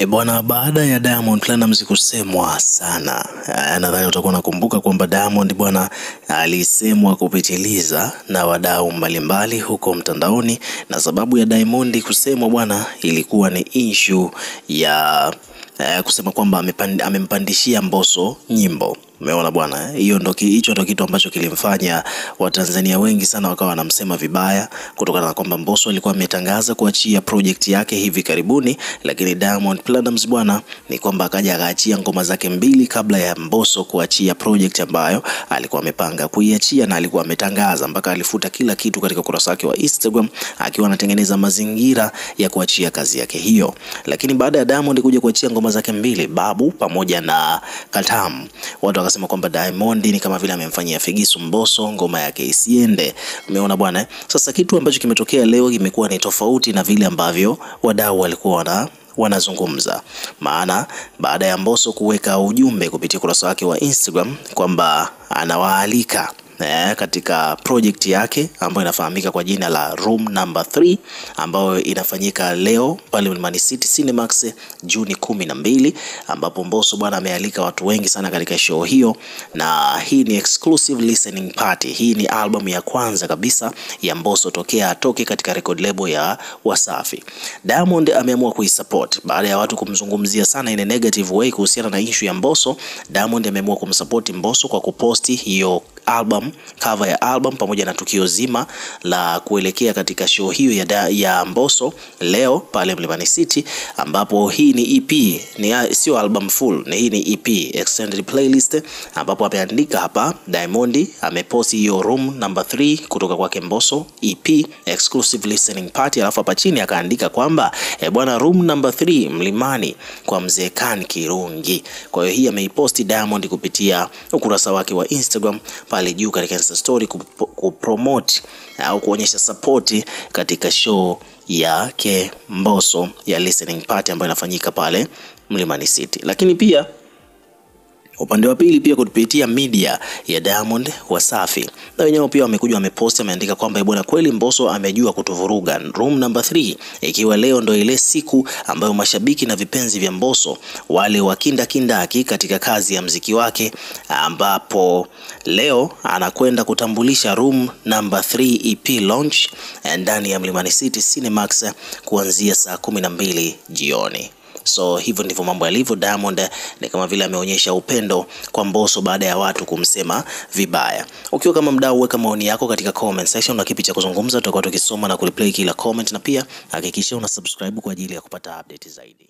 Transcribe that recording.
Bwana, baada ya Diamond Platnumz kusemwa sana, nadhani utakuwa unakumbuka kwamba Diamond bwana alisemwa kupitiliza na wadau mbalimbali huko mtandaoni, na sababu ya Diamond kusemwa bwana ilikuwa ni issue ya kusema kwamba amempandishia Mbosso nyimbo. Umeona bwana, hicho ndo kitu ambacho kilimfanya Watanzania wengi sana wakawa wanamsema vibaya, kutokana na kwamba Mbosso alikuwa ametangaza kuachia project yake hivi karibuni, lakini Diamond Platnumz bwana ni kwamba akaja akaachia ngoma zake mbili kabla ya Mbosso kuachia project ambayo alikuwa amepanga kuiachia, na alikuwa ametangaza mpaka alifuta kila kitu katika ukurasa wake wa Instagram akiwa anatengeneza mazingira ya kuachia kazi yake hiyo. Lakini baada ya Diamond kuja kuachia ngoma zake mbili, Babu pamoja na Katam, watu wakasema kwamba Diamond ni kama vile amemfanyia figisu Mbosso, ngoma yake isiende. Umeona bwana. Sasa kitu ambacho kimetokea leo kimekuwa ni tofauti na vile ambavyo wadau walikuwa wanazungumza. Maana baada ya Mbosso kuweka ujumbe kupitia ukurasa wake wa Instagram kwamba anawaalika katika project yake ambayo inafahamika kwa jina la Room Number 3 ambayo inafanyika leo pale Mlimani City Cinemax Juni 12, ambapo Mbosso bwana amealika watu wengi sana katika show hiyo, na hii ni exclusive listening party. Hii ni album ya kwanza kabisa ya Mbosso tokea atoke katika record label ya Wasafi. Diamond ameamua kuisupport baada ya watu kumzungumzia sana in a negative way kuhusiana na issue ya Mbosso. Diamond ameamua kumsupport Mbosso kwa kuposti hiyo cover ya album pamoja na tukio zima la kuelekea katika show hiyo ya Mbosso leo pale Mlimani City, ambapo hii ni EP, ni sio album full, na hii ni EP extended playlist, ambapo ameandika hapa Diamond ameposti hiyo Room Number 3 kutoka kwake Mbosso EP exclusive listening party, alafu hapa chini akaandika kwamba bwana Room Number 3 Mlimani kwa Mzee Khan Kirungi. Kwa hiyo hii ameiposti Diamond kupitia ukurasa wake wa Instagram pale juu katika Insta story kupromote au kuonyesha support katika show yake Mbosso ya listening party ambayo inafanyika pale Mlimani City. Lakini pia upande wa pili pia kupitia media ya Diamond Wasafi, na wenyewe pia wamekuja wamepost, ameandika kwamba bwana kweli Mbosso amejua kutuvuruga. Room Number 3 ikiwa leo ndo ile siku ambayo mashabiki na vipenzi vya Mbosso wale wakindakindaki katika kazi ya mziki wake, ambapo leo anakwenda kutambulisha Room Number 3 EP launch ndani ya Mlimani City Cinemax kuanzia saa 12 jioni. So hivyo ndivyo mambo yalivyo. Diamond ni kama vile ameonyesha upendo kwa Mbosso baada ya watu kumsema vibaya. Ukiwa kama mdau, weka maoni yako katika comment section na kipi cha kuzungumza, tutakuwa tukisoma na kureplay kila comment, na pia hakikisha una subscribe kwa ajili ya kupata update zaidi.